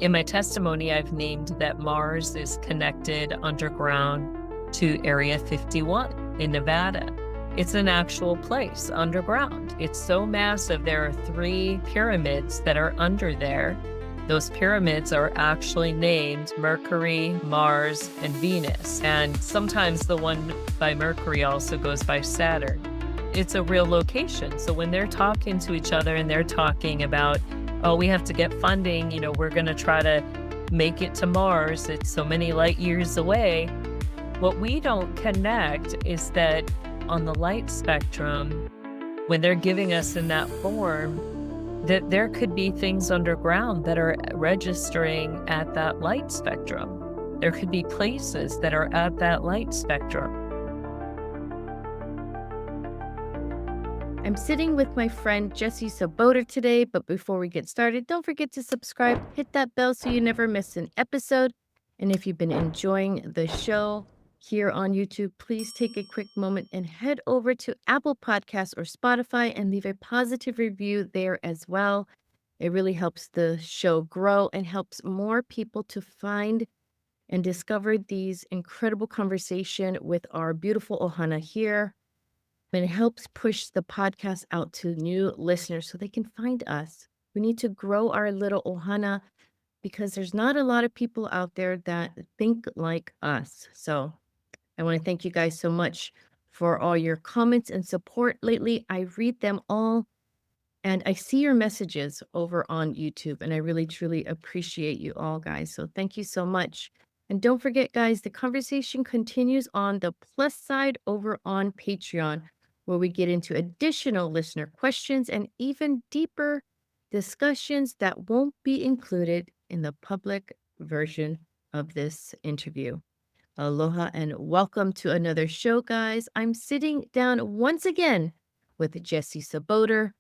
In my testimony, I've named that Mars is connected underground to Area 51 in Nevada. It's an actual place underground. It's so massive. There are 3 pyramids that are under there. Those pyramids are actually named Mercury, Mars, and Venus. And sometimes the one by Mercury also goes by Saturn. It's a real location. So when they're talking to each other and they're talking about, oh, we have to get funding, we're going to try to make it to Mars. It's so many light years away. What we don't connect is that on the light spectrum, when they're giving us in that form, that there could be things underground that are registering at that light spectrum. There could be places that are at that light spectrum. I'm sitting with my friend Jessie Czebotar today, but before we get started, don't forget to subscribe, hit that bell so you never miss an episode. And if you've been enjoying the show here on YouTube, please take a quick moment and head over to Apple Podcasts or Spotify and leave a positive review there as well. It really helps the show grow and helps more people to find and discover these incredible conversation with our beautiful Ohana here. And it helps push the podcast out to new listeners so they can find us. We need to grow our little Ohana because there's not a lot of people out there that think like us. So I want to thank you guys so much for all your comments and support lately. I read them all and I see your messages over on YouTube, and I really, truly appreciate you all, guys. So thank you so much. And don't forget, guys, the conversation continues on the plus side over on Patreon, where we get into additional listener questions and even deeper discussions that won't be included in the public version of this interview. Aloha and welcome to another show, guys. I'm sitting down once again with Jessie Czebotar.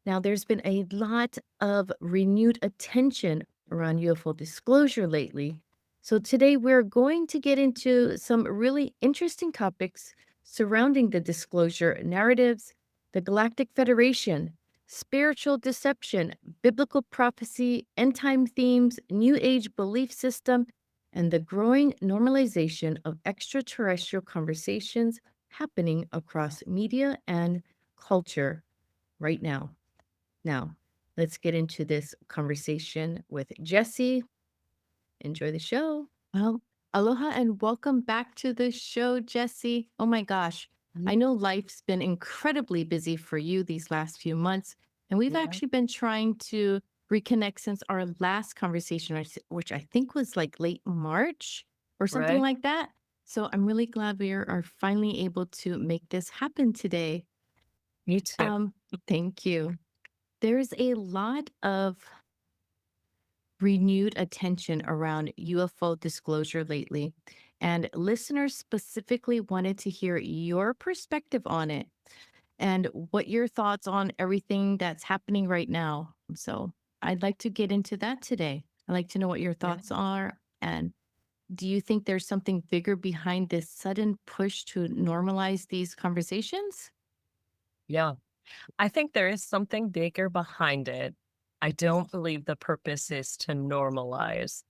Now, there's been a lot of renewed attention around UFO disclosure lately. So today we're going to get into some really interesting topics surrounding the disclosure narratives, the Galactic Federation, spiritual deception, biblical prophecy, end time themes, New Age belief system, and the growing normalization of extraterrestrial conversations happening across media and culture right now. Now, let's get into this conversation with Jessie. Enjoy the show. Well, aloha and welcome back to the show, Jessie. Oh my gosh. I know life's been incredibly busy for you these last few months, and we've Yeah. actually been trying to reconnect since our last conversation, which I think was like late March or something Right? like that. So I'm really glad we are finally able to make this happen today. Me too. Thank you. There's a lot of renewed attention around UFO disclosure lately, and listeners specifically wanted to hear your perspective on it and what your thoughts on everything that's happening right now. So I'd like to get into that today. I'd like to know what your Yeah. thoughts are. And do you think there's something bigger behind this sudden push to normalize these conversations? Yeah. I think there is something bigger behind it. I don't believe the purpose is to normalize.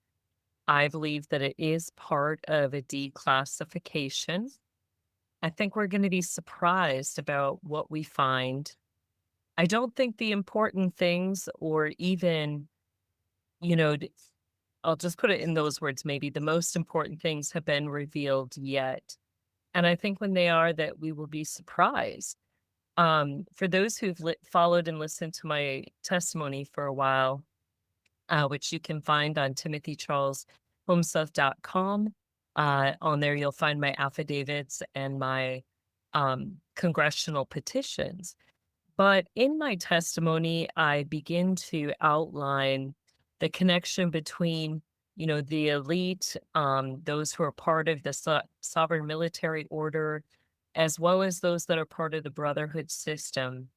I believe that it is part of a declassification. I think we're going to be surprised about what we find. I don't think the important things, or even, you know, d- I'll just put it in those words, maybe the most important things have been revealed yet. And I think when they are, that we will be surprised. For those who've followed and listened to my testimony for a while, which you can find on timothycharleshomestuff.com. On there, you'll find my affidavits and my congressional petitions. But in my testimony, I begin to outline the connection between, the elite, those who are part of the sovereign military order, as well as those that are part of the brotherhood system,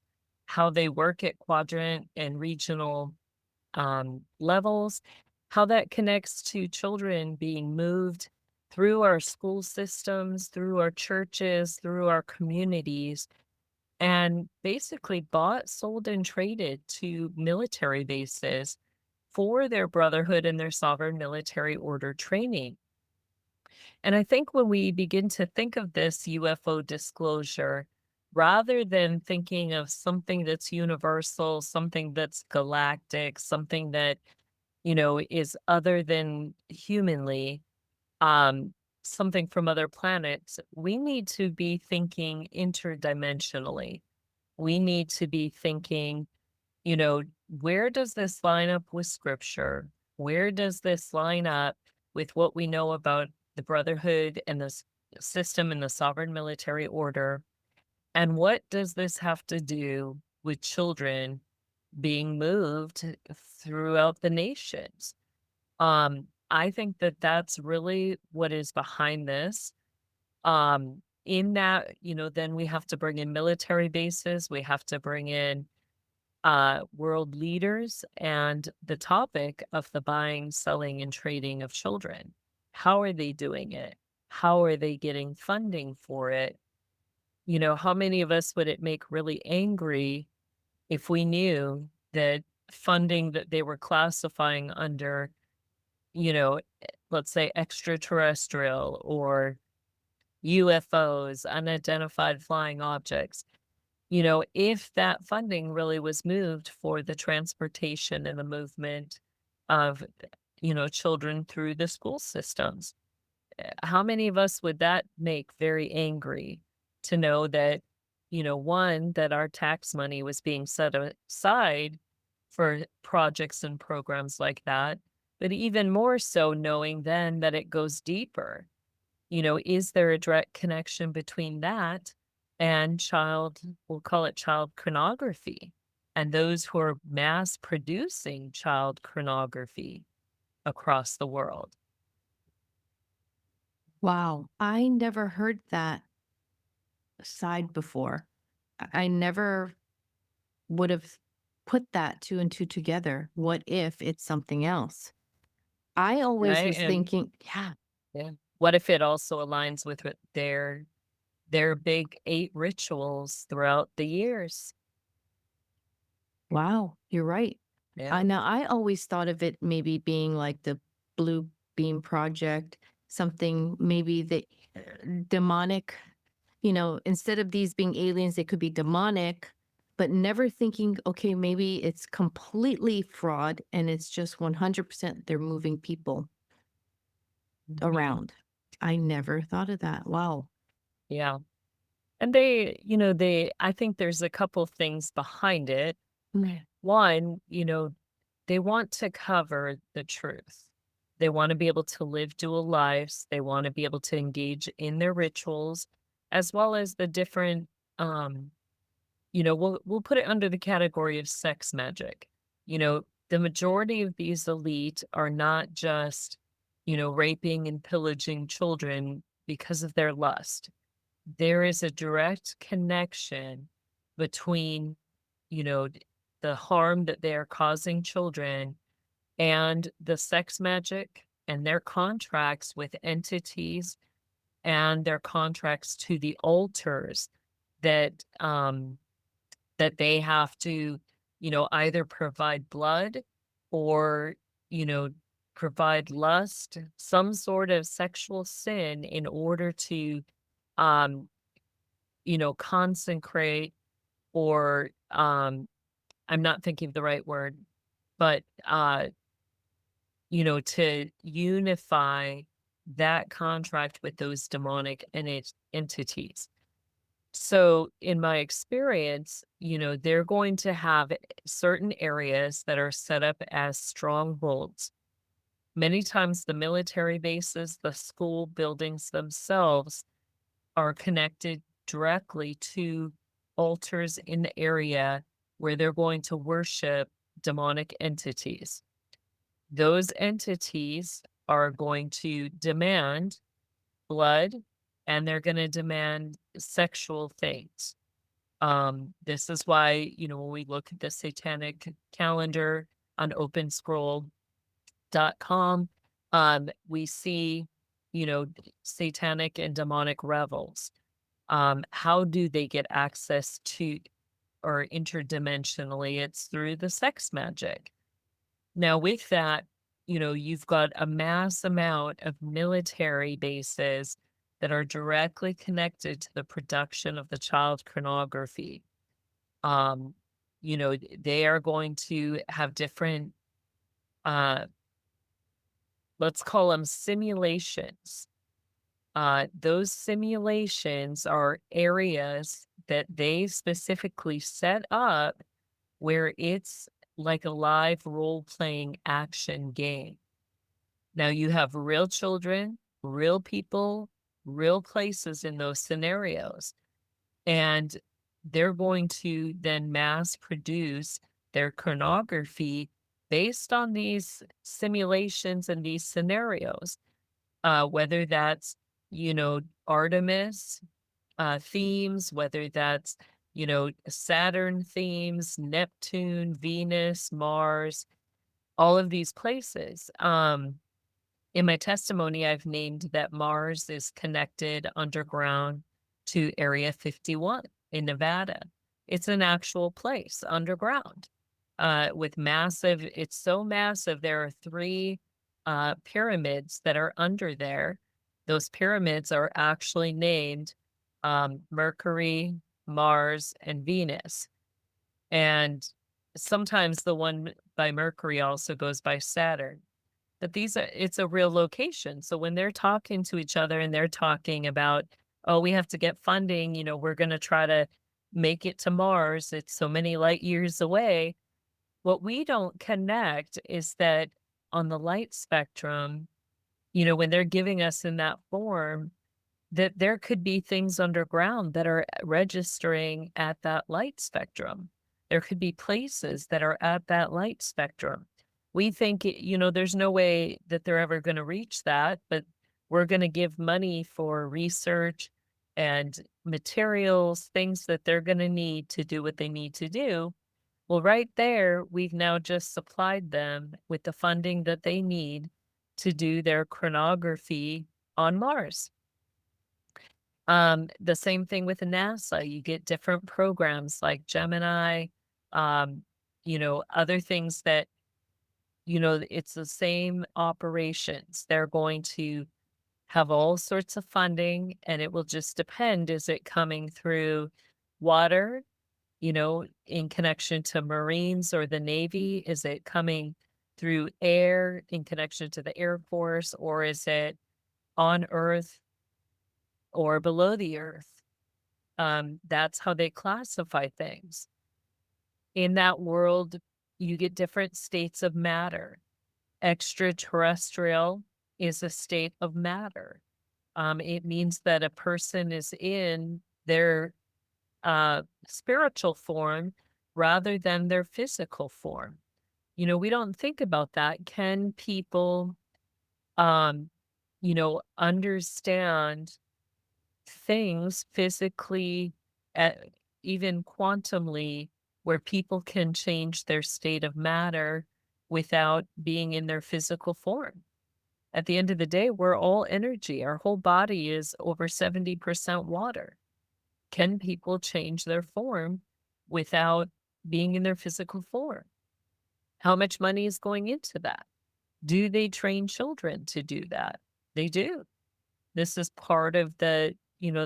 how they work at quadrant and regional levels, how that connects to children being moved through our school systems, through our churches, through our communities, and basically bought, sold, and traded to military bases for their brotherhood and their sovereign military order training. And I think when we begin to think of this UFO disclosure, rather than thinking of something that's universal, something that's galactic, something that, is other than humanly, um, something from other planets, we need to be thinking interdimensionally. We need to be thinking, you know, where does this line up with scripture? Where does this line up with what we know about the brotherhood and the system and the sovereign military order? And what does this have to do with children being moved throughout the nations? I think that that's really what is behind this. In that, then we have to bring in military bases, we have to bring in world leaders and the topic of the buying, selling, and trading of children. How are they doing it? How are they getting funding for it? How many of us would it make really angry if we knew that funding that they were classifying under, let's say extraterrestrial or UFOs, unidentified flying objects, if that funding really was moved for the transportation and the movement of, children through the school systems. How many of us would that make very angry to know that, one, that our tax money was being set aside for projects and programs like that, but even more so knowing then that it goes deeper. Is there a direct connection between that and we'll call it child pornography, and those who are mass producing child pornography across the world? Wow. I never heard that side before. I never would have put that two and two together. What if it's something else? I always Right? was And thinking, yeah, yeah, what if it also aligns with their big 8 rituals throughout the years? wow, you're right. Yeah. I always thought of it maybe being like the Blue Beam Project, something maybe the demonic, instead of these being aliens, they could be demonic, but never thinking, okay, maybe it's completely fraud and it's just 100% they're moving people Mhm. around. I never thought of that. Wow. Yeah. And I think there's a couple things behind it. Mm. One, they want to cover the truth. They want to be able to live dual lives. They want to be able to engage in their rituals, as well as the different, we'll put it under the category of sex magic. The majority of these elite are not just, raping and pillaging children because of their lust. There is a direct connection between, the harm that they are causing children and the sex magic and their contracts with entities and their contracts to the altars that that they have to, either provide blood or, you know, provide lust, some sort of sexual sin in order to um, consecrate or I'm not thinking of the right word, but to unify that contract with those demonic entities. So, in my experience, they're going to have certain areas that are set up as strongholds. Many times, the military bases, the school buildings themselves are connected directly to altars in the area where they're going to worship demonic entities. Those entities are going to demand blood and they're going to demand sexual things. This is why, when we look at the satanic calendar on openscroll.com, we see, satanic and demonic revels. How do they get access to or interdimensionally? It's through the sex magic. Now, with that, you've got a mass amount of military bases that are directly connected to the production of the child pornography. Um, they are going to have different, uh, let's call them simulations. Those simulations are areas that they specifically set up where it's like a live role playing action game. Now you have real children, real people, real places in those scenarios, and they're going to then mass produce their pornography based on these simulations and these scenarios, whether that's, Artemis themes, whether that's, Saturn themes, Neptune, Venus, Mars, all of these places. In my testimony, I've named that Mars is connected underground to Area 51 in Nevada. It's an actual place underground with massive, it's so massive. There are three pyramids that are under there. Those pyramids are actually named Mercury, Mars, and Venus. And sometimes the one by Mercury also goes by Saturn. But it's a real location. So when they're talking to each other and they're talking about, "Oh, we have to get funding, we're gonna try to make it to Mars. It's so many light years away." What we don't connect is that on the light spectrum, when they're giving us in that form, that there could be things underground that are registering at that light spectrum. There could be places that are at that light spectrum. We think, there's no way that they're ever going to reach that, but we're going to give money for research and materials, things that they're going to need to do what they need to do. Well, right there, we've now just supplied them with the funding that they need to do their chronography on Mars. The same thing with NASA. You get different programs like Gemini, um, other things that, it's the same operations. They're going to have all sorts of funding, and it will just depend. Is it coming through water, in connection to Marines or the Navy? Is it coming through air in connection to the Air Force, or is it on Earth or below the Earth? That's how they classify things. In that world, you get different states of matter. Extraterrestrial is a state of matter. It means that a person is in their spiritual form rather than their physical form. We don't think about that. Can people, understand things physically, uh, even quantumly, where people can change their state of matter without being in their physical form? At the end of the day, we're all energy. Our whole body is over 70% water. Can people change their form without being in their physical form? How much money is going into that? Do they train children to do that? They do. This is part of the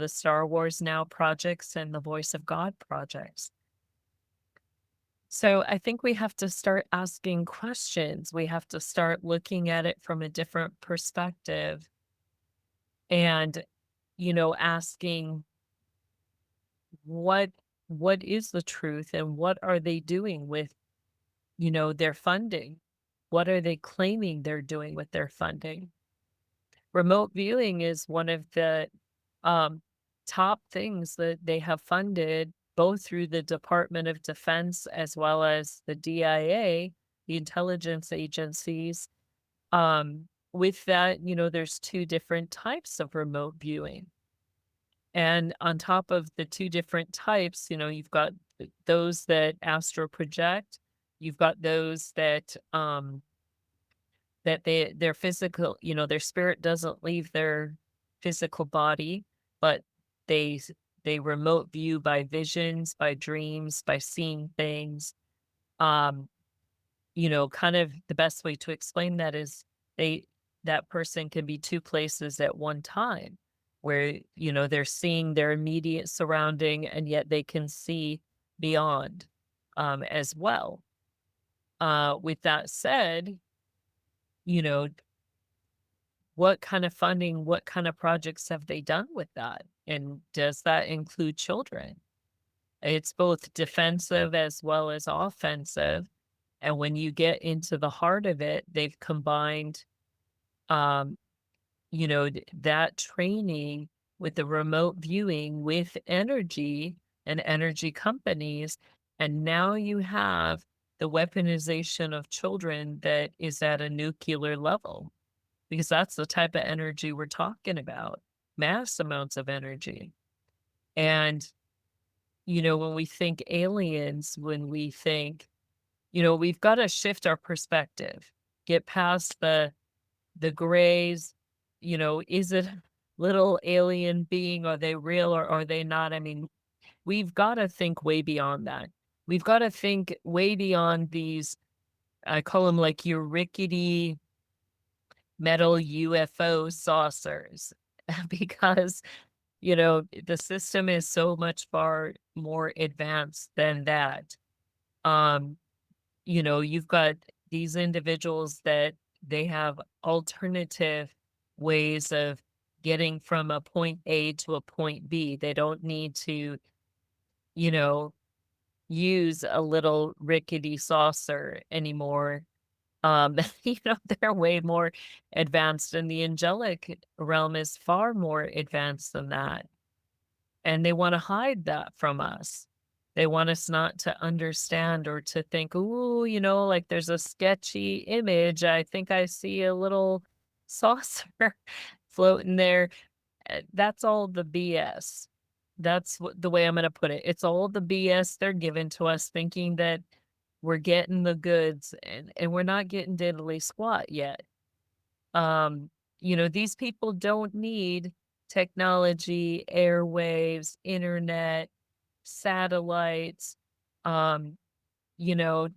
Star Wars Now projects and the Voice of God projects. So I think we have to start asking questions. We have to start looking at it from a different perspective and, asking what what is the truth and what are they doing with, their funding? What are they claiming they're doing with their funding? Remote viewing is one of the um, top things that they have funded both through the Department of Defense as well as the DIA, the intelligence agencies. With that, there's two different types of remote viewing. And on top of the two different types, you've got those that astral project, you've got those that their physical, their spirit doesn't leave their physical body, but they s they remote view by visions, by dreams, by seeing things. Um, kind of the best way to explain that is they that person can be two places at one time where, they're seeing their immediate surrounding and yet they can see beyond as well. With that said, you know, what kind of funding, what kind of projects have they done with that? And does that include children? It's both defensive as well as offensive. And when you get into the heart of it, they've combined, um, that training with the remote viewing with energy and energy companies. And now you have the weaponization of children that is at a nuclear level, because that's the type of energy we're talking about, mass amounts of energy. And, when we think aliens, when we think, we've got to shift our perspective, get past the grays. Is it little alien being? Are they real or are they not? I mean, we've got to think way beyond that. We've got to think way beyond these, I call them like your rickety metal UFO saucers, because, the system is so much far more advanced than that. Um, you've got these individuals that they have alternative ways of getting from a point A to a point B. They don't need to, you know, use a little rickety saucer anymore. They're way more advanced, and the angelic realm is far more advanced than that. And they wanna hide that from us. They want us not to understand or to think, "Ooh, like there's a sketchy image. I think I see a little saucer floating there." That's all the BS. That's what the way I'm gonna put it. It's all the BS they're giving to us thinking that we're getting the goods, and we're not getting diddly squat yet. These people don't need technology, airwaves, internet, satellites, um, you know,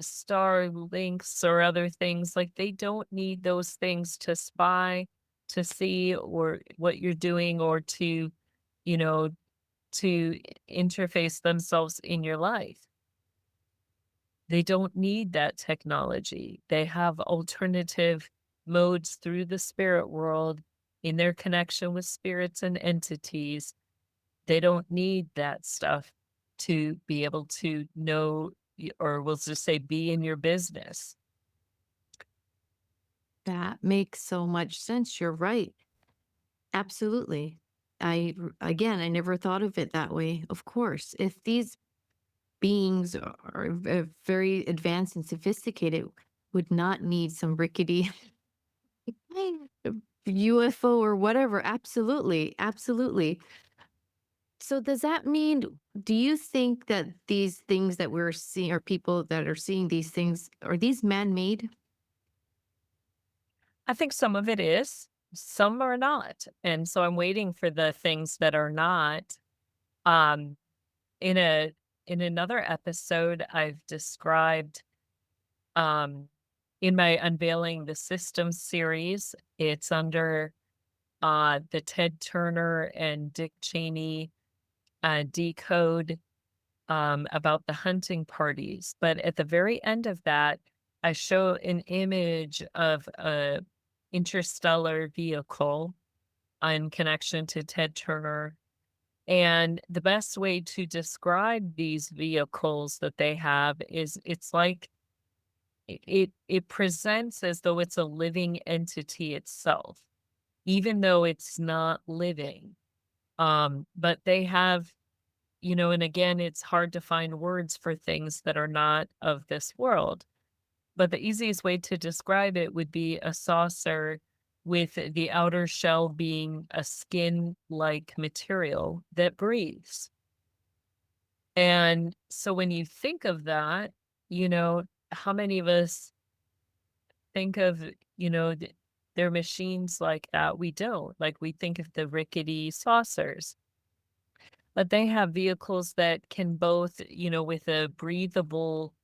star links or other things. Like, they don't need those things to spy, to see or what you're doing, or you know, to interface themselves in your life. They don't need that technology. They have alternative modes through the spirit world in their connection with spirits and entities. They don't need that stuff to be able to know, or we'll just say, be in your business. That makes so much sense. You're right. Absolutely. Again, I never thought of it that way. Of course, if these beings are very advanced and sophisticated, would not need some rickety UFO or whatever. Absolutely. Absolutely. So does that mean, do you think that these things that we're seeing, or people that are seeing these things, are these man-made? I think some of it is, some are not. And so I'm waiting for the things that are not. Um, in a in another episode, I've described, um, in my Unveiling the System series, it's under the Ted Turner and Dick Cheney decode, about the hunting parties. But at the very end of that, I show an image of a interstellar vehicle in connection to Ted Turner. And the best way to describe these vehicles that they have is, it's like it presents as though it's a living entity itself, even though it's not living. But they have, and again, it's hard to find words for things that are not of this world. But the easiest way to describe it would be a saucer with the outer shell being a skin-like material that breathes. And so when you think of that, how many of us think of, their machines like that? We don't. Like, we think of the rickety saucers. But they have vehicles that can both, with a breathable,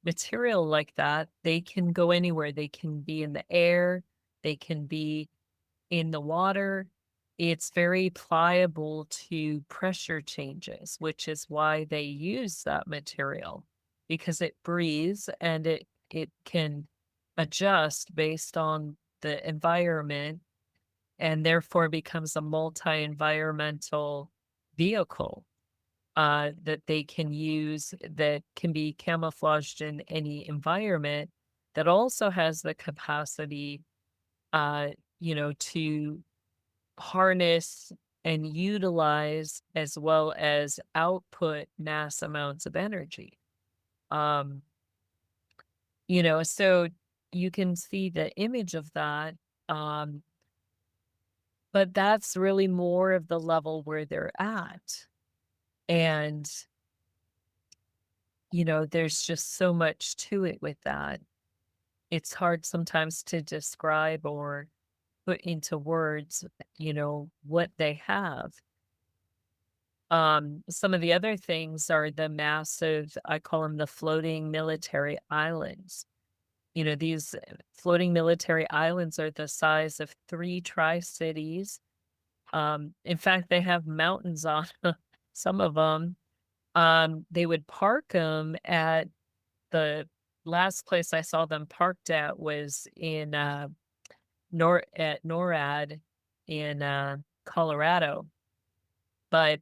material like that, they can go anywhere. They can be in the air, they can be in the water. It's very pliable to pressure changes, which is why they use that material because it breathes and it can adjust based on the environment and therefore becomes a multi-environmental vehicle that they can use that can be camouflaged in any environment that also has the capacity, uh, to harness and utilize as well as output mass amounts of energy. Um, so you can see the image of that. Um, but that's really more of the level where they're at. And, there's just so much to it with that. It's hard sometimes to describe or put into words, what they have. Some of the other things are the massive, I call them the floating military islands. These floating military islands are the size of three tri-cities. In fact, they have mountains on some of them. They would park them at the last place I saw them parked at was in at NORAD in Colorado. But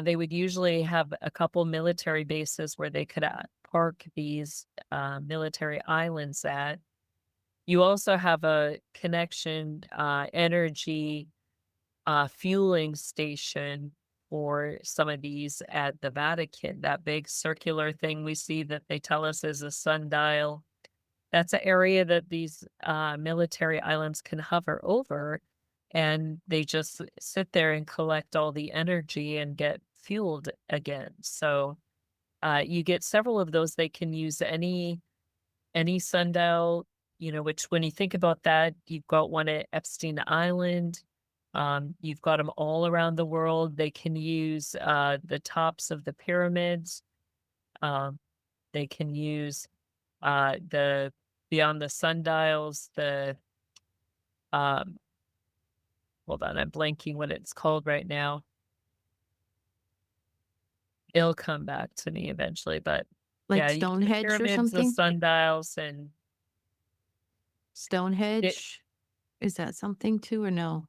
they would usually have a couple military bases where they could park these military islands at. You also have a connection energy fueling station for some of these at the Vatican. That big circular thing we see that they tell us is a sundial. That's an area that these military islands can hover over, and they just sit there and collect all the energy and get fueled again. So you get several of those. They can use any sundial, which when you think about that, you've got one at Epstein Island. You've got them all around the world. They can use the tops of the pyramids. Um, they can use the beyond the sundials, um, hold on, I'm blanking what it's called right now. It'll come back to me eventually, but Like yeah, the Stonehenge or pyramids, the something? sundials, and it, Stonehenge? Is that something too or no?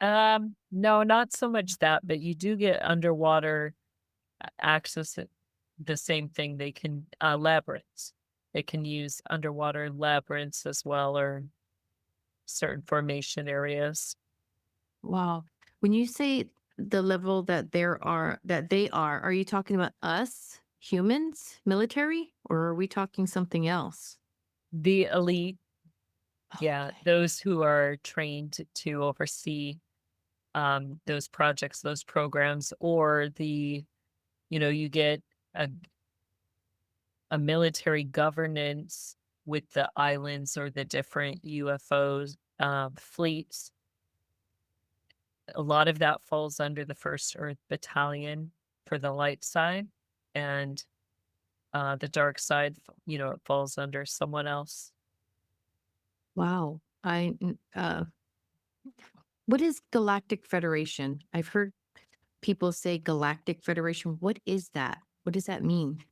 no, not so much that, but you do get underwater access. The same thing. They can labyrinths. They can use underwater labyrinths as well, or certain formation areas. Wow. When you say the level that they are you talking about us, humans, military, or are we talking something else? The elite, yeah, Okay. those who are trained to oversee those projects, those programs, or you get a, a military governance with the islands or the different UFOs fleets. A lot of that falls under the First Earth Battalion for the light side, and the dark side, it falls under someone else. Wow. What is Galactic Federation? I've heard people say Galactic Federation. What is that? What does that mean?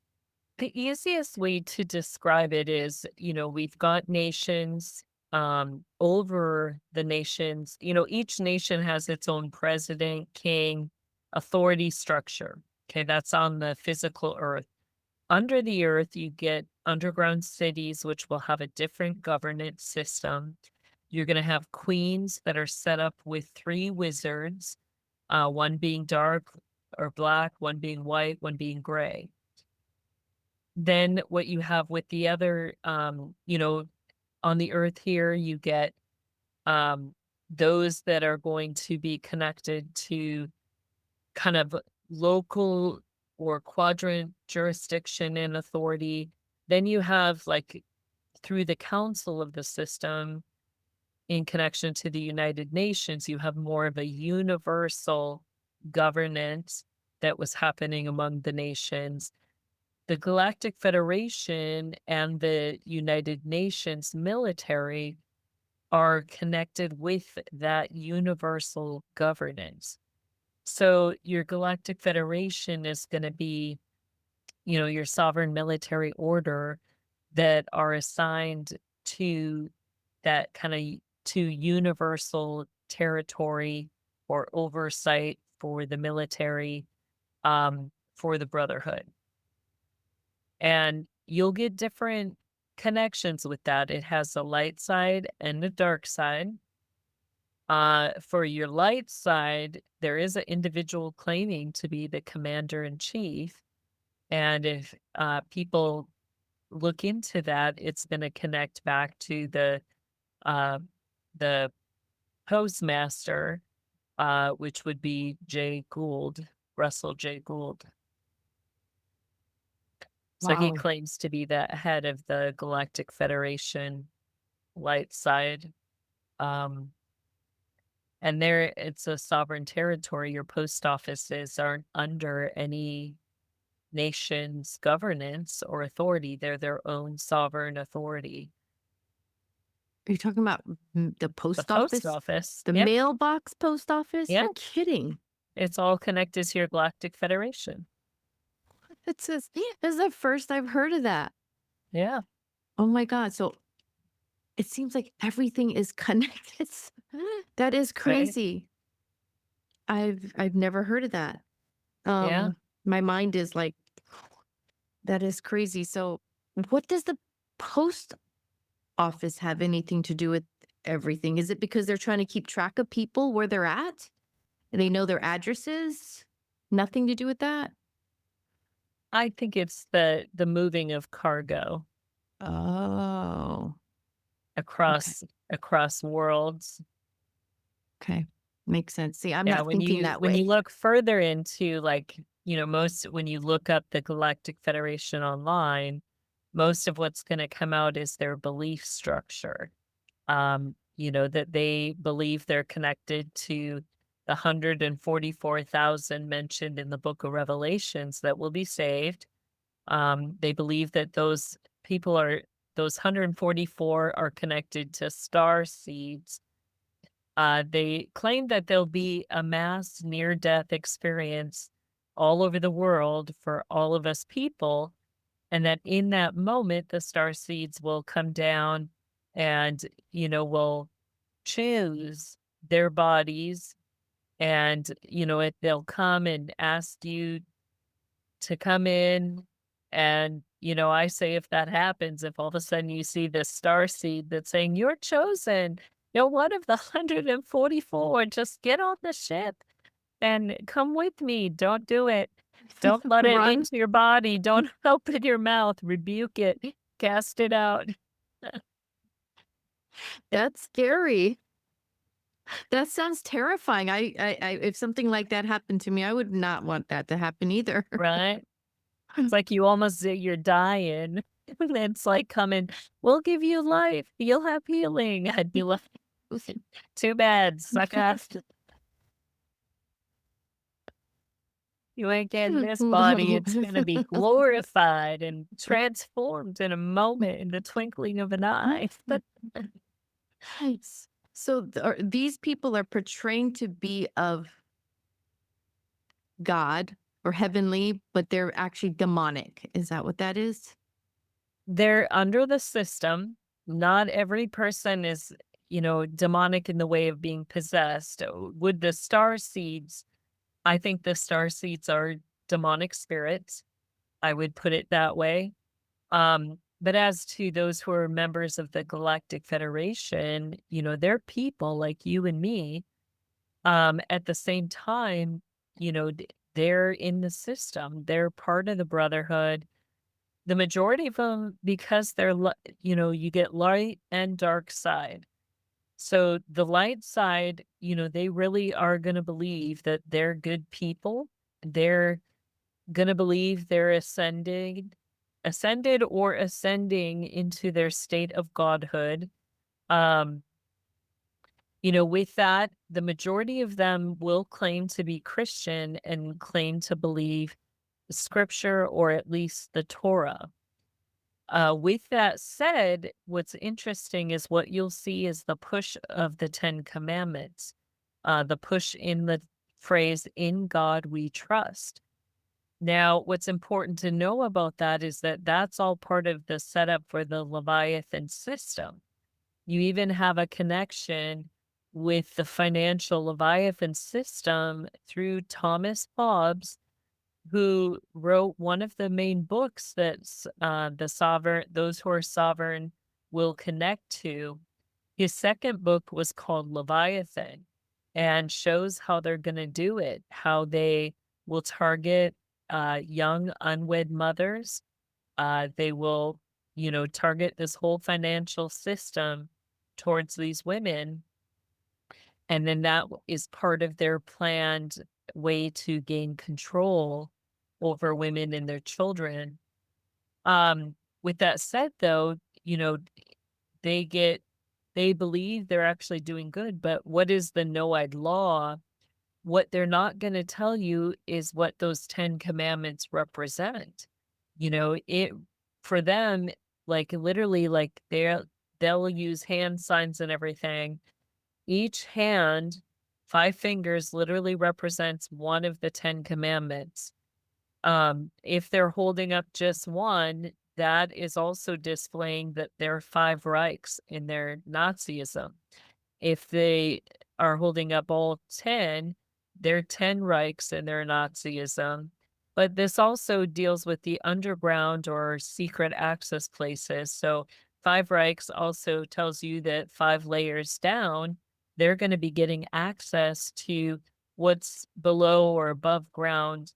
The easiest way to describe it is, we've got nations over the nations. Each nation has its own president, king, authority structure. Okay, that's on the physical earth. Under the earth, you get underground cities, which will have a different governance system. You're going to have queens that are set up with three wizards, one being dark or black, one being white, one being gray. Then what you have with the other, on the earth here, you get um, those that are going to be connected to kind of local or quadrant jurisdiction and authority. Then you have like through the council of the system in connection to the United Nations, you have more of a universal governance that was happening among the nations. the Galactic Federation and the United Nations military are connected with that universal governance. So your Galactic Federation is going to be, your sovereign military order that are assigned to that kind of to universal territory or oversight for the military, for the Brotherhood. And you'll get different connections with that. It has a light side and a dark side. For your light side, there is an individual claiming to be the commander in chief. And if people look into that, it's going to connect back to uh, the postmaster, which would be Russell J. Gould. So he Wow. claims to be the head of the Galactic Federation light side. And there, it's a sovereign territory. Your post offices aren't under any nation's governance or authority. They're their own sovereign authority. Are you talking about the The post post office? office, The yep, mailbox post office? yeah, You're kidding. it's all connected to your Galactic Federation. It says, this is the first I've heard of that. Yeah, Oh my God. So it seems like everything is connected. That is right? crazy. I've never heard of that. Yeah. My mind is like, that is crazy. So what does the post office have anything to do with everything? Is it because they're trying to keep track of people where they're at? And they know their addresses? Nothing to do with that? I think it's the moving of cargo Oh, okay. across worlds. Okay. Makes sense. See, I'm Yeah, not thinking that way. look further into, like, when you look up the Galactic Federation online, most of what's going to come out is their belief structure. That they believe they're connected to the 144,000 mentioned in the book of Revelations that will be saved. They believe that those 144 are connected to star seeds. They claim that there'll be a mass near-death experience all over the world for all of us people, and that in that moment, the star seeds will come down and, will choose their bodies, and, they'll come and ask you to come in. And, I say if that happens, if all of a sudden you see this star seed that's saying, "You're chosen, you're one of the 144, just get on the ship and come with me. Don't do it. Don't let it Run. into your body. Don't open your mouth. Rebuke it. Cast it out." That's scary. That sounds terrifying. If something like that happened to me, I would not want that to happen either. Right? It's like you're dying. And it's like coming, "We'll give you life. You'll have healing." I'd be like, "Too bad. Suck off. You ain't getting this body. It's going to be glorified and transformed in a moment, in the twinkling of an eye." Nice. So these people are portraying to be of God or heavenly, but they're actually demonic. Is that what that is? They're under the system. Not every person is, demonic in the way of being possessed. With the star seeds, I think the star seeds are demonic spirits. I would put it that way. But as to those who are members of the Galactic Federation, they're people like you and me. At the same time, they're in the system. They're part of the Brotherhood. The majority of them, because you get light and dark side. So the light side, they really are going to believe that they're good people. They're going to believe they're ascended or ascending into their state of godhood. Um, with that, the majority of them will claim to be Christian and claim to believe scripture or at least the Torah. With that said, what's interesting is what you'll see is the push of the Ten Commandments, the push in the phrase, in God we trust. Now, what's important to know about that is that that's all part of the setup for the Leviathan system. You even have a connection with the financial Leviathan system through Thomas Hobbes, who wrote one of the main books that's those who are sovereign will connect to. His second book was called Leviathan and shows how they're going to do it, how they will target young unwed mothers. They will, target this whole financial system towards these women. And then that is part of their planned way to gain control over women and their children. With that said, though, they get they believe they're actually doing good, but what is the Noahide law? What they're not gonna tell you is what those 10 commandments represent. It for them, like, literally, like, they'll use hand signs and everything. Each hand, 5 fingers literally represents one of the 10 commandments. If they're holding up just one, that is also displaying that there are 5 Reichs in their Nazism. If they are holding up all 10, they're 10 Reichs in their Nazism. But this also deals with the underground or secret access places. So 5 Reichs also tells you that 5 layers down, they're going to be getting access to what's below or above ground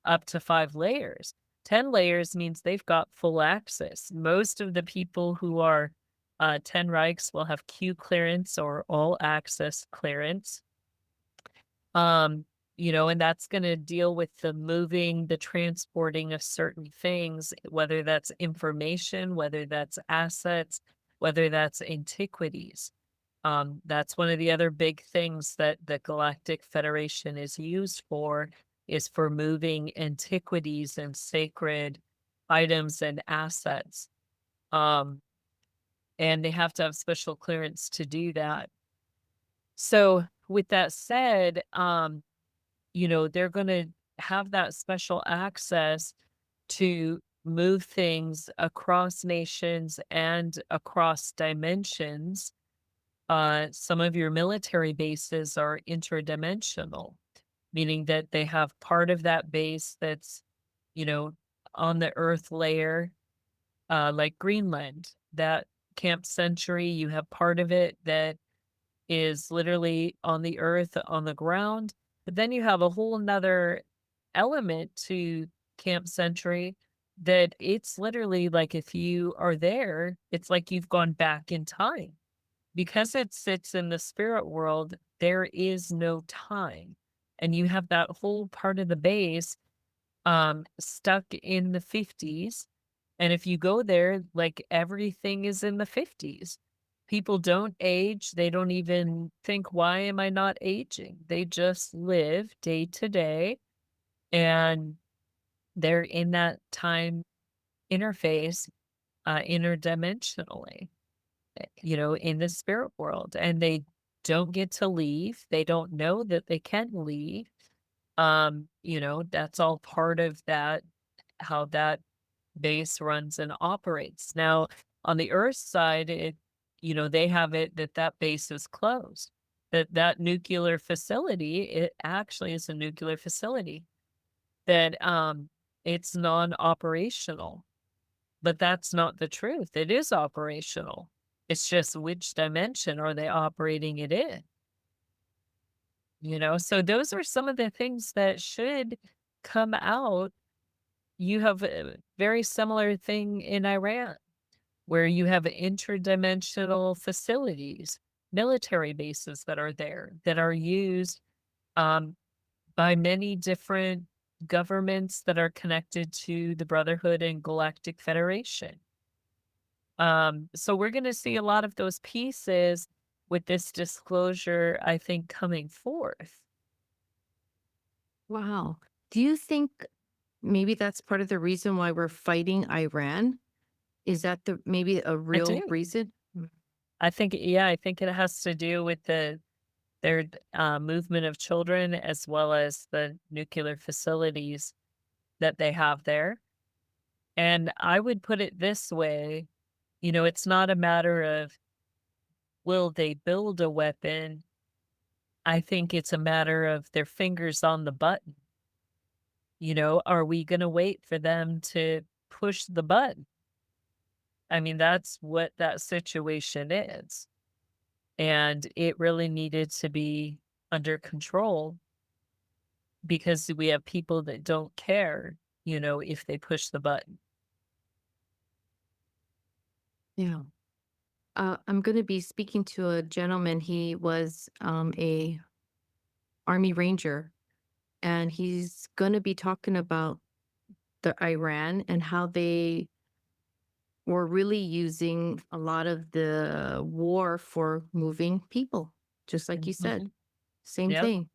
up to 5 layers. 10 layers means they've got full access. Most of the people who are 10 Reichs will have Q clearance or all access clearance. And that's going to deal with the moving, the transporting of certain things, whether that's information, whether that's assets, whether that's antiquities. That's one of the other big things that the Galactic Federation is used for, is for moving antiquities and sacred items and assets. Um, and they have to have special clearance to do that. So with that said, they're going to have that special access to move things across nations and across dimensions. Some of your military bases are interdimensional, meaning that they have part of that base that's, you know, on the earth layer, like Greenland. That Camp Century, you have part of it that is literally on the earth, on the ground. But then you have a whole nother element to Camp Century that it's literally like if you are there, it's like you've gone back in time. Because it sits in the spirit world, there is no time. And you have that whole part of the base stuck in the 50s. And if you go there, like everything is in the 50s. People don't age. They don't even think, why am I not aging? They just live day to day and they're in that time interface interdimensionally, in the spirit world. And they don't get to leave. They don't know that they can leave. That's all part of that, how that base runs and operates. Now, on the Earth side, they have it that that base is closed. That nuclear facility, it actually is a nuclear facility that it's non-operational. But that's not the truth. It is operational. It's just which dimension are they operating it in? So those are some of the things that should come out. You have a very similar thing in Iran, where you have interdimensional facilities, military bases that are there that are used um, by many different governments that are connected to the Brotherhood and Galactic Federation. So we're going to see a lot of those pieces with this disclosure, I think, coming forth. Wow. Do you think maybe that's part of the reason why we're fighting Iran? Is that maybe a I real do. reason? Mm. I think it has to do with their movement of children as well as the nuclear facilities that they have there. And I would put it this way, it's not a matter of will they build a weapon. I think it's a matter of their fingers on the button. Are we going to wait for them to push the button? I mean, that's what that situation is. And it really needed to be under control because we have people that don't care, if they push the button. Yeah. I'm going to be speaking to a gentleman. He was a Army Ranger, and he's going to be talking about the Iran and how they were really using a lot of the war for moving people, just like you said. Mhm. Same Yep. thing.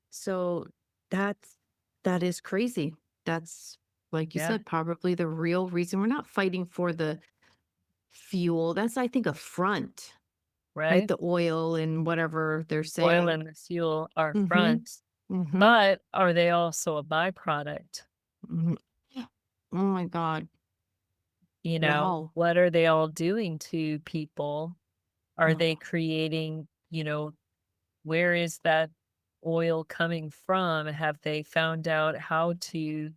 So that's that is crazy. That's like you Yeah. said, probably the real reason we're not fighting for the fuel. That's I think a front, right? Right. The oil and whatever they're Oil saying. and the fuel are Mhm. fronts, Mhm. but are they also a byproduct? Mhm. Oh my god. Wow. What are they all doing to people? Are Oh, they creating, where is that oil coming from? Have they found out how to,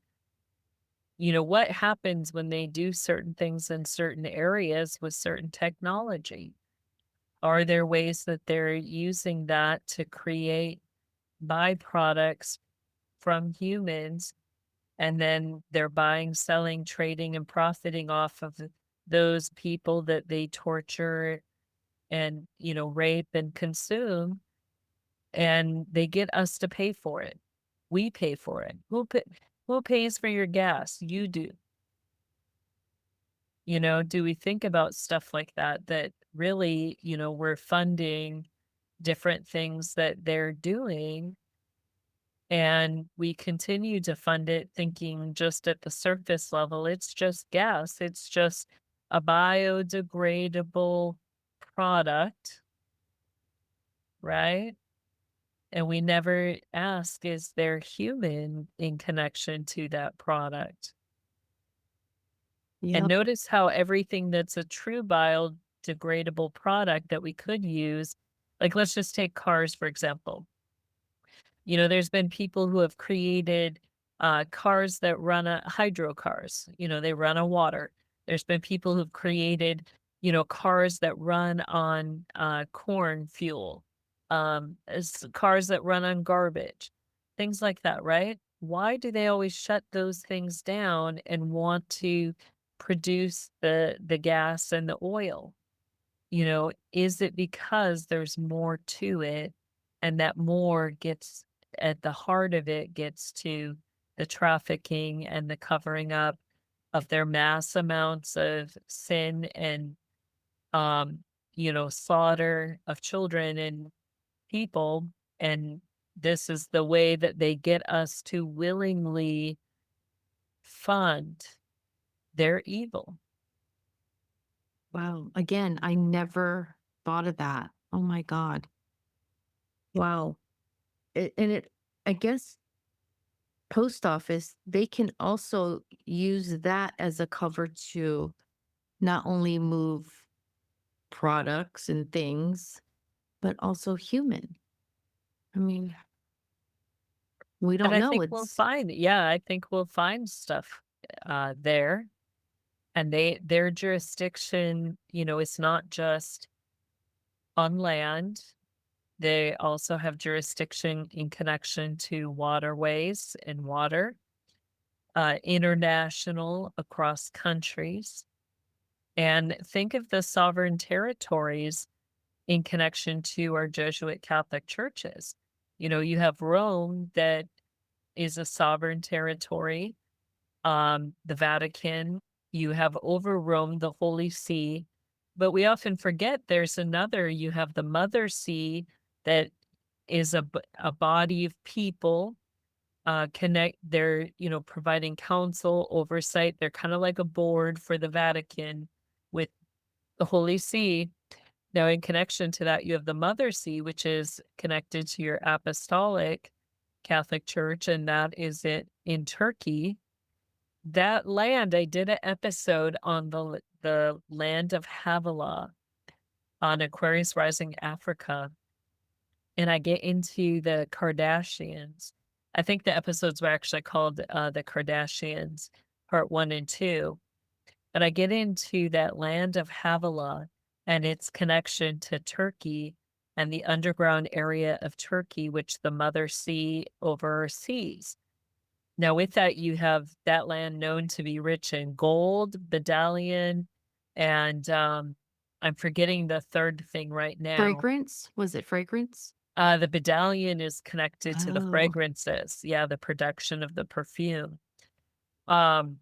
what happens when they do certain things in certain areas with certain technology? Are there ways that they're using that to create byproducts from humans? And then they're buying, selling, trading, and profiting off of those people that they torture and, rape and consume. And they get us to pay for it. We pay for it. Who pays for your gas? You do. Do we think about stuff like that? That really, we're funding different things that they're doing, and we continue to fund it thinking just at the surface level, it's just gas. It's just a biodegradable product, right? And we never ask, is there human in connection to that product? And yep. notice how everything that's a true biodegradable product that we could use, like let's just take cars, for example. There's been people who have created cars that run hydro cars, they run on water. There's been people who've created, cars that run on corn fuel, cars that run on garbage, things like that, right? Why do they always shut those things down and want to produce the gas and the oil? Is it because there's more to it and that more gets at the heart of it gets to the trafficking and the covering up of their mass amounts of sin and, um, slaughter of children and people. And this is the way that they get us to willingly fund their evil. Wow. Again, I never thought of that. Oh my god. Wow. And it I guess post office, they can also use that as a cover to not only move products and things, but also human. I mean, we And don't know. It's I think we'll find stuff there. And their jurisdiction, is not just on land. They also have jurisdiction in connection to waterways and water, international across countries. And think of the sovereign territories in connection to our Jesuit Catholic churches. You have Rome that is a sovereign territory, the Vatican, you have over Rome, the Holy See, but we often forget there's another, you have the Mother See that is a body of people, they're, providing counsel, oversight. They're kind of like a board for the Vatican with the Holy See. Now, in connection to that, you have the Mother See, which is connected to your apostolic Catholic Church, and that is it in Turkey. That land, I did an episode on the land of Havilah on Aquarius Rising Africa, and I get into the Kardashians. I think the episodes were actually called the Kardashians, part 1 and 2. But I get into that land of Havilah and its connection to Turkey and the underground area of Turkey, which the Mother Sea oversees. Now, with that, you have that land known to be rich in gold, medallion, and I'm forgetting the third thing right now. Fragrance? Was it fragrance? The medallion is connected to the Oh. fragrances. Yeah, the production of the perfume. Um,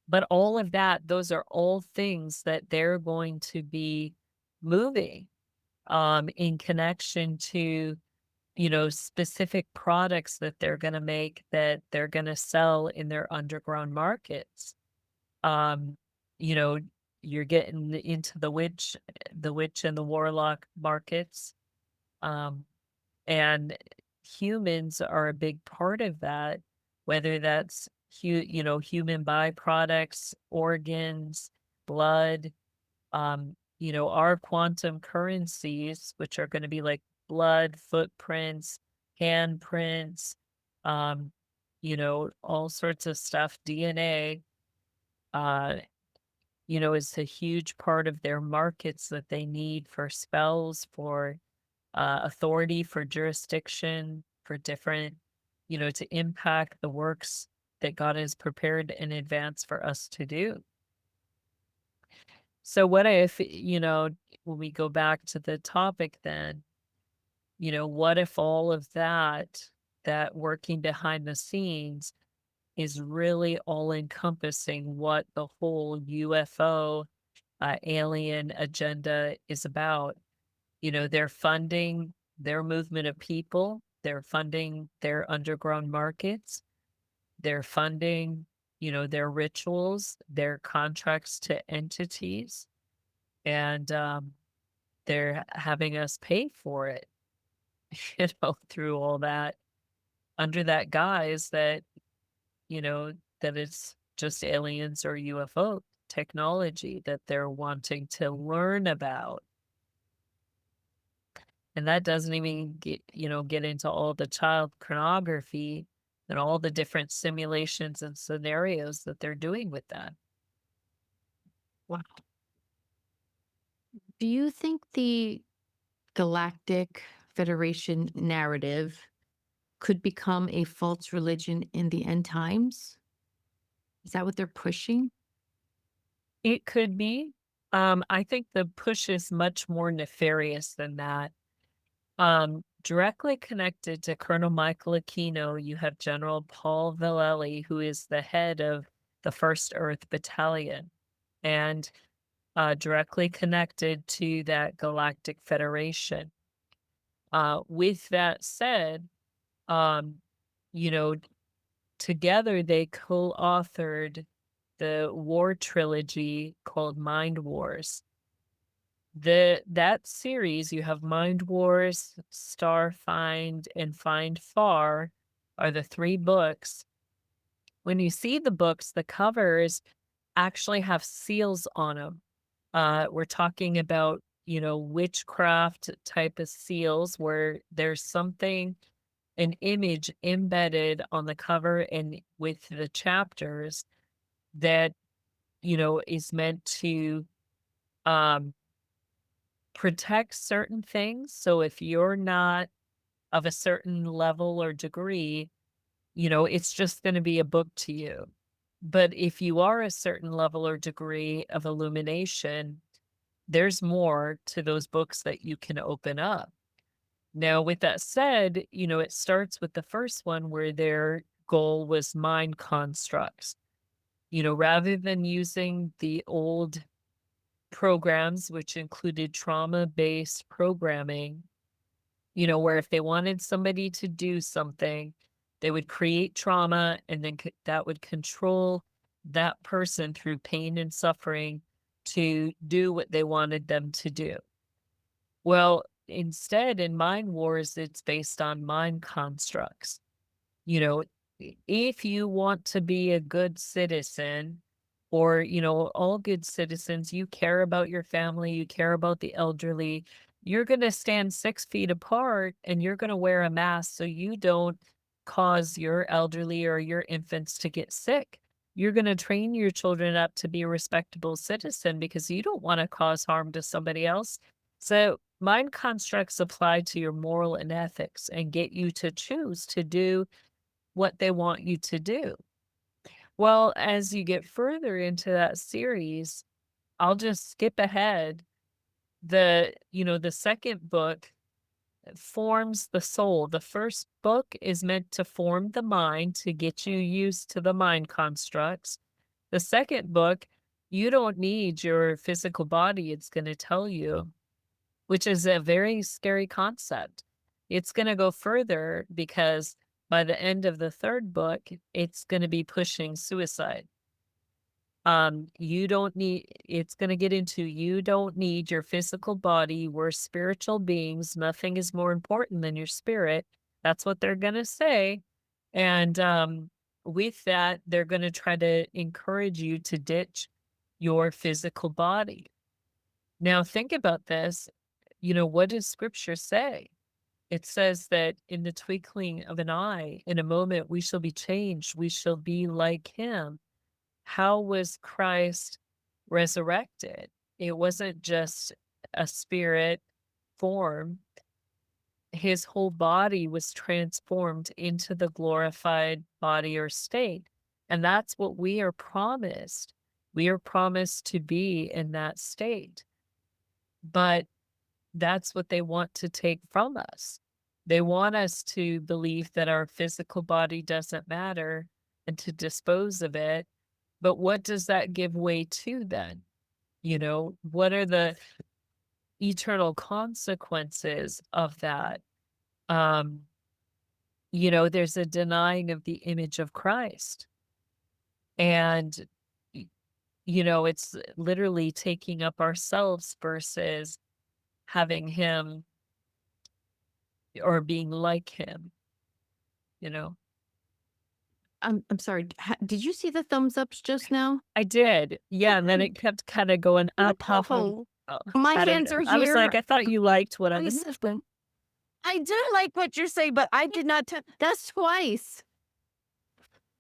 but all of that, those are all things that they're going to be moving in connection to, specific products that they're going to make that they're going to sell in their underground markets. Um, you know, you're getting into the witch and the warlock markets. Um, and humans are a big part of that, whether that's human byproducts, organs, blood, our quantum currencies, which are going to be like blood, footprints, handprints, um, all sorts of stuff, DNA, uh, is a huge part of their markets that they need for spells, for authority, for jurisdiction, for different, to impact the works that God has prepared in advance for us to do. So, what if, when we go back to the topic, then, what if all of that working behind the scenes is really all encompassing what the whole UFO alien agenda is about? They're funding their movement of people, they're funding their underground markets, they're funding, their rituals, their contracts to entities, and they're having us pay for it, through all that, under that guise that, that it's just aliens or UFO technology that they're wanting to learn about. And that doesn't even get into all the child pornography and all the different simulations and scenarios that they're doing with that. Wow. Do you think the Galactic Federation narrative could become a false religion in the end times? Is that what they're pushing? It could be. I think the push is much more nefarious than that. Directly connected to Colonel Michael Aquino, you have General Paul Vallely, who is the head of the First Earth Battalion, and directly connected to that Galactic Federation. With that said, um, you know, together they co-authored the war trilogy called Mind Wars. That series, you have Mind Wars, Star Find, and Find Far are the 3 books. When you see the books, the covers actually have seals on them. We're talking about, witchcraft type of seals where there's something, an image embedded on the cover and with the chapters that, is meant to um, protect certain things. So if you're not of a certain level or degree, it's just going to be a book to you. But if you are a certain level or degree of illumination, there's more to those books that you can open up. Now, with that said, it starts with the first one where their goal was mind constructs. Rather than using the old programs, which included trauma based programming, where if they wanted somebody to do something, They would create trauma, and then that would control that person through pain and suffering to do what they wanted them to do. Well, instead, in mind wars, it's based on mind constructs. You know, if you want to be a good citizen, or, all good citizens, you care about your family, you care about the elderly, you're going to stand 6 feet apart and you're going to wear a mask so you don't cause your elderly or your infants to get sick. You're going to train your children up to be a respectable citizen because you don't want to cause harm to somebody else. So, mind constructs apply to your moral and ethics and get you to choose to do what they want you to do. Well, as you get further into that series, I'll just skip ahead. The second book forms the soul. The first book is meant to form the mind to get you used to the mind constructs. The second book, you don't need your physical body, it's going to tell you, which is a very scary concept. It's gonna go further because by the end of the third book, it's gonna be pushing suicide. You don't need it's gonna get into you don't need your physical body. We're spiritual beings. Nothing is more important than your spirit. That's what they're gonna say. And with that, they're gonna try to encourage you to ditch your physical body. Now think about this. What does scripture say? It says that in the twinkling of an eye, in a moment, we shall be changed. We shall be like him. How was Christ resurrected? It wasn't just a spirit form. His whole body was transformed into the glorified body or state. And that's what we are promised. We are promised to be in that state. But that's what they want to take from us. They want us to believe that our physical body doesn't matter and to dispose of it. But what does that give way to then? What are the eternal consequences of that? Um, there's a denying of the image of Christ. And, it's literally taking up ourselves versus having him or being like him, you know? I'm sorry. Did you see the thumbs ups just now? I did. Yeah, and then it kept kinda going up, up, up. Oh, Oh, my I don't hands are know. I was like, here. I thought you liked what I I was s- doing. I do like what you're saying, but I did not. That's twice.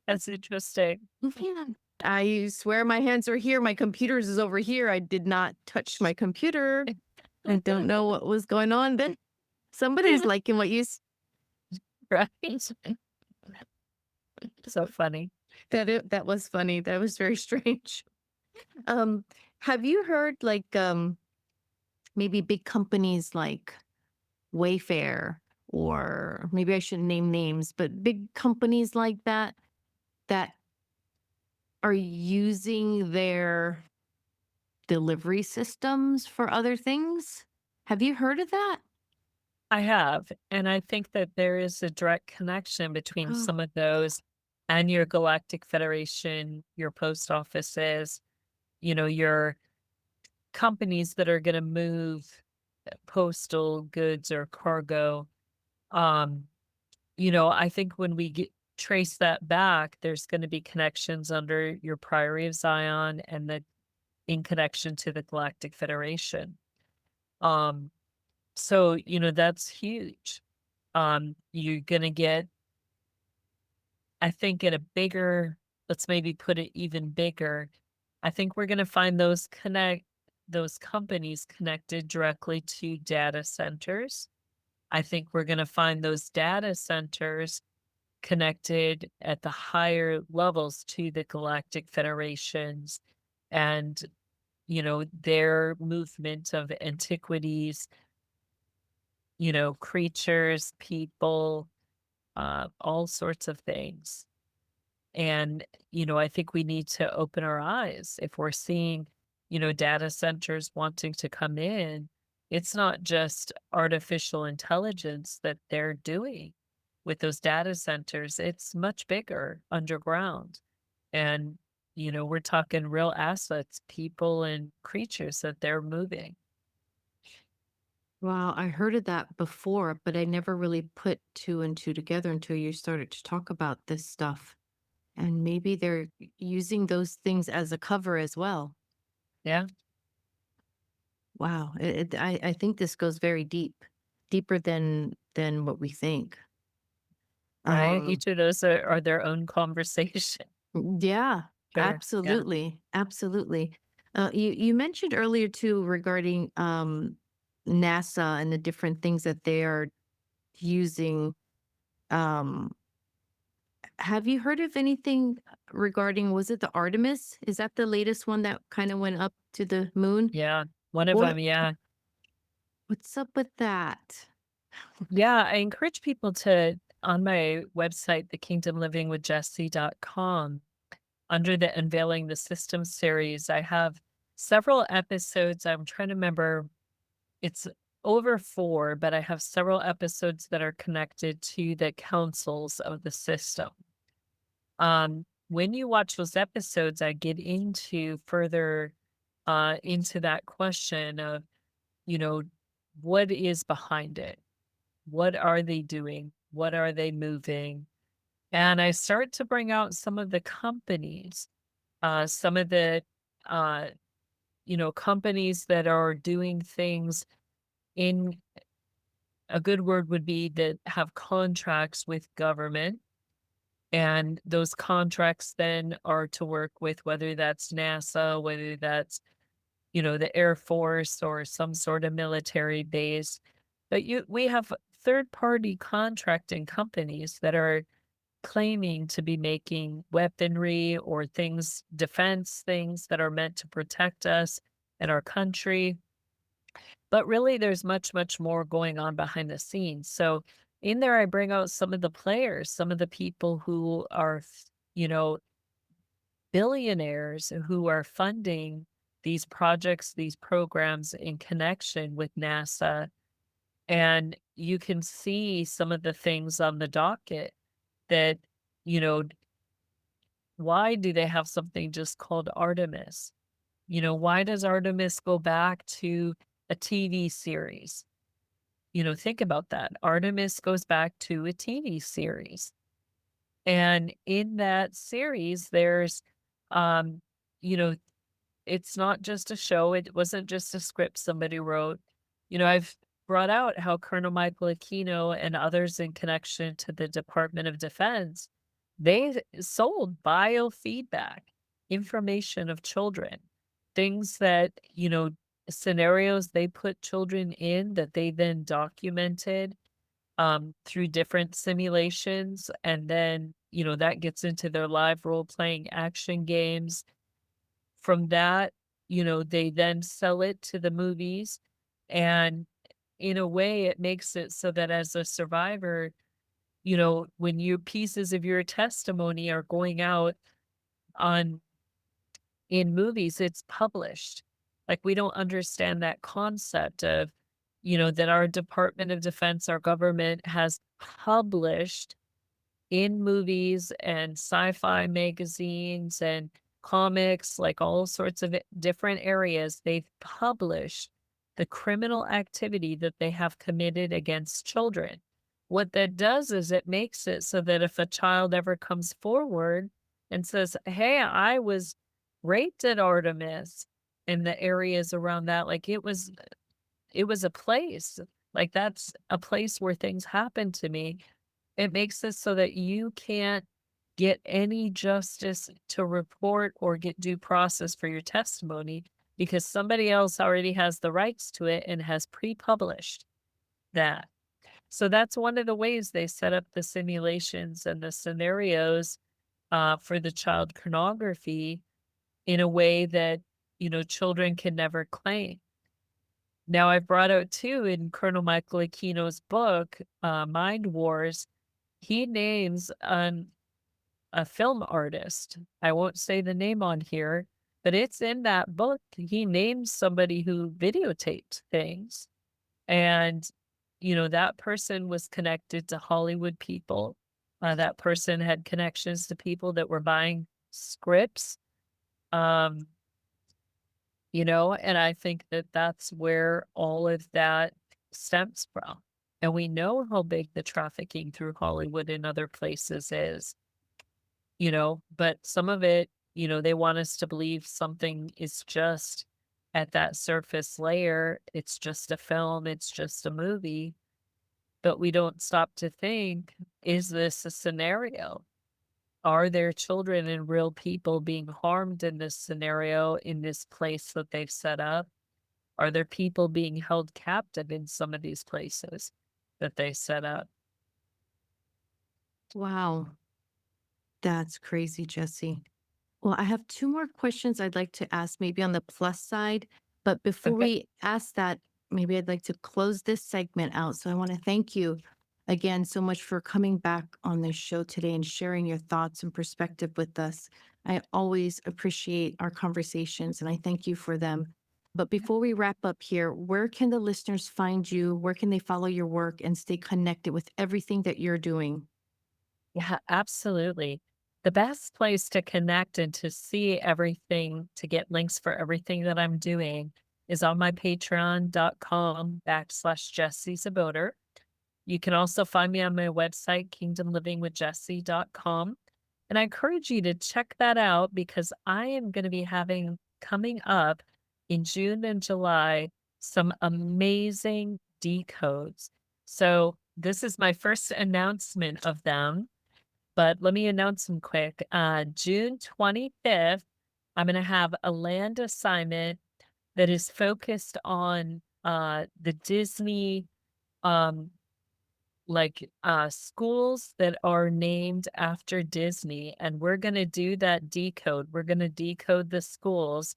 That's interesting. Yeah. I swear my hands are here. My computer's is over here. I did not touch my computer. I don't know what was going on then. Somebody's liking what you Right? So funny. that was funny. That was very strange. Um, have you heard like maybe big companies like Wayfair, or maybe I shouldn't name names, but big companies like that that are using their delivery systems for other things? Have you heard of that? I have, and I think that there is a direct connection between Oh, some of those and your Galactic Federation, your post offices, your companies that are gonna move postal goods or cargo. Um, I think when we trace that back, there's going to be connections under your Priory of Zion and the in connection to the Galactic Federation. Um, so that's huge. You're going to get, I think, in a bigger. Let's maybe put it even bigger. I think we're going to find those companies connected directly to data centers. I think we're going to find those data centers connected at the higher levels to the galactic federations and their movement of antiquities, creatures, people, all sorts of things. And I think we need to open our eyes if we're seeing data centers wanting to come in. It's not just artificial intelligence that they're doing. with those data centers, it's much bigger underground. And, we're talking real assets, people and creatures that they're moving. Wow, I heard of that before, but I never really put two and two together until you started to talk about this stuff. And maybe they're using those things as a cover as well. Yeah, Wow, I think this goes very deep, deeper than what we think. right. Um, Each of those are their own conversation. yeah, Sure. Yeah. absolutely, absolutely. You mentioned earlier too regarding NASA and the different things that they are using. Um, have you heard of anything regarding, was it the Artemis? Is that the latest one that kind of went up to the moon? Yeah. One of them. What Yeah. what's up with that? Yeah. I encourage people to, on my website, thekingdomlivingwithjessie.com, under the Unveiling the System series, I have several episodes. I'm trying to remember, it's over four, but I have several episodes that are connected to the councils of the system. When you watch those episodes, I get into further into that question of, you know, what is behind it? What are they doing? What are they moving? And I start to bring out some of the companies, some of the, uh, companies that are doing things in, a good word would be, that have contracts with government. And those contracts then are to work with, whether that's NASA, whether that's, the Air Force or some sort of military base. But we have third party contracting companies that are claiming to be making weaponry or things, defense things that are meant to protect us and our country. But really, there's much, much more going on behind the scenes. So in there, I bring out some of the players, some of the people who are, you know, billionaires who are funding these projects, these programs in connection with NASA. And you can see some of the things on the docket that, you know, why do they have something just called Artemis? Why does Artemis go back to a TV series? Think about that. Artemis goes back to a TV series. And in that series, there's, um, you know, it's not just a show. It wasn't just a script somebody wrote. I've brought out how Colonel Michael Aquino and others in connection to the Department of Defense, they sold biofeedback, information of children, things that, scenarios they put children in that they then documented through different simulations. And then, that gets into their live role playing action games. From that, they then sell it to the movies. And in a way, it makes it so that as a survivor, when your pieces of your testimony are going out on in movies, it's published. Like, we don't understand that concept of, that our Department of Defense, our government has published in movies and sci-fi magazines and comics, like all sorts of different areas, they've published the criminal activity that they have committed against children. What that does is it makes it so that if a child ever comes forward and says, "Hey, I was raped at Artemis," in the areas around that, like it was a place, like that's a place where things happen to me, it makes it so that you can't get any justice to report or get due process for your testimony because somebody else already has the rights to it and has pre-published that. So that's one of the ways they set up the simulations and the scenarios for the child pornography in a way that, children can never claim. Now, I brought out too in Colonel Michael Aquino's book, Mind Wars, he names a film artist. I won't say the name on here, but it's in that book. He names somebody who videotaped things. And that person was connected to Hollywood people. That person had connections to people that were buying scripts. Um, and I think that that's where all of that stems from. And we know how big the trafficking through Hollywood and other places is, but some of it, they want us to believe something is just at that surface layer. It's just a film, it's just a movie. But we don't stop to think, is this a scenario? Are there children and real people being harmed in this scenario, in this place that they've set up? Are there people being held captive in some of these places that they set up? Wow. That's crazy, Jessie. Well, I have two more questions I'd like to ask, maybe on the plus side. But before Okay. we ask that, maybe I'd like to close this segment out. So I want to thank you again so much for coming back on this show today and sharing your thoughts and perspective with us. I always appreciate our conversations and I thank you for them. But before we wrap up here, where can the listeners find you? Where can they follow your work and stay connected with everything that you're doing? Yeah, absolutely. The best place to connect and to see everything, to get links for everything that I'm doing is on my patreon.com/Jessie Czebotar. You can also find me on my website, kingdomlivingwithjessie.com. And I encourage you to check that out because I am going to be having coming up in June and July some amazing decodes. So this is my first announcement of them, but let me announce them quick. June 25th, I'm going to have a land assignment that is focused on the Disney um, schools that are named after Disney, and we're gonna do that decode. We're gonna decode the schools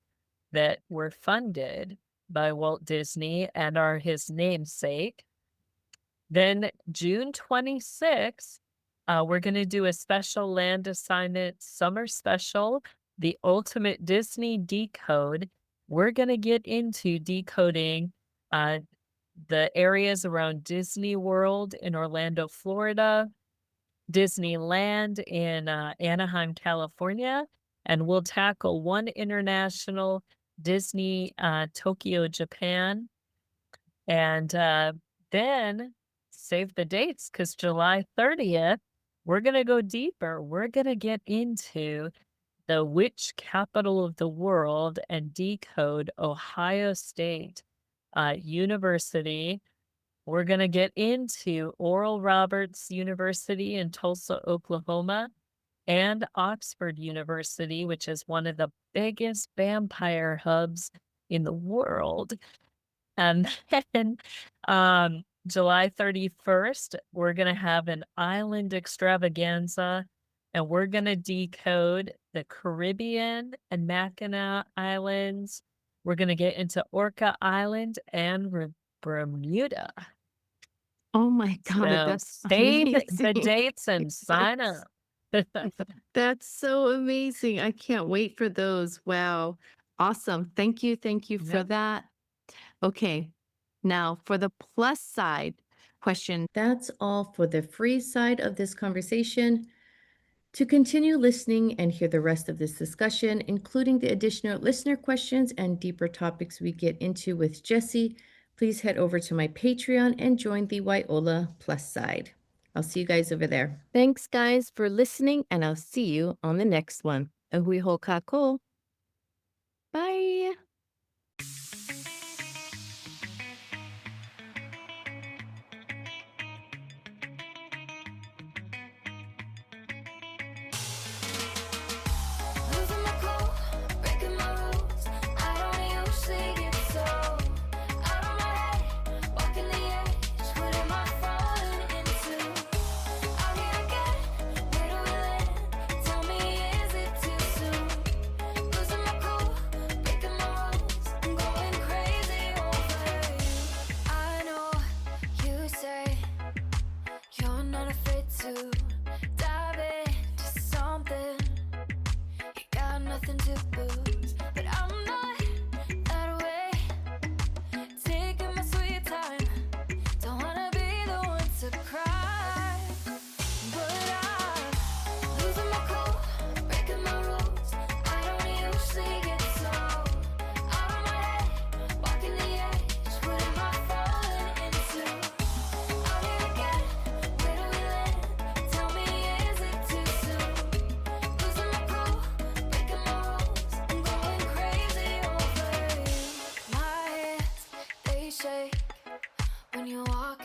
that were funded by Walt Disney and are his namesake. Then June 26th, we're gonna do a special land assignment summer special, the Ultimate Disney Decode. We're gonna get into decoding uh, the areas around Disney World in Orlando, Florida, Disneyland in Anaheim, California, and we'll tackle one international Disney, Tokyo, Japan. And then save the dates because July 30th, we're going to go deeper. We're going to get into the which capital of the world and decode Ohio State University. We're going to get into Oral Roberts University in Tulsa, Oklahoma, and Oxford University, which is one of the biggest vampire hubs in the world. And then July 31st, we're going to have an island extravaganza, and we're going to decode the Caribbean and Mackinac Islands. We're going to get into Orca Island and Bermuda. Oh my God, So that's save the amazing. dates and sign That's up. that's so amazing. I can't wait for those. Wow. Awesome. Thank you. Thank you for Yeah. that. Okay. Now for the plus side question. That's all for the free side of this conversation. To continue listening and hear the rest of this discussion, including the additional listener questions and deeper topics we get into with Jessie, please head over to my Patreon and join the Wyola Plus side. I'll see you guys over there. Thanks, guys, for listening, and I'll see you on the next one. Ahui ho kako. Bye. Losing my cool, breaking my rules. I don't usually get so out of my head, walking the edge. What am I falling into? Out here again, where do we land? Tell me, is it too soon?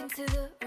down to the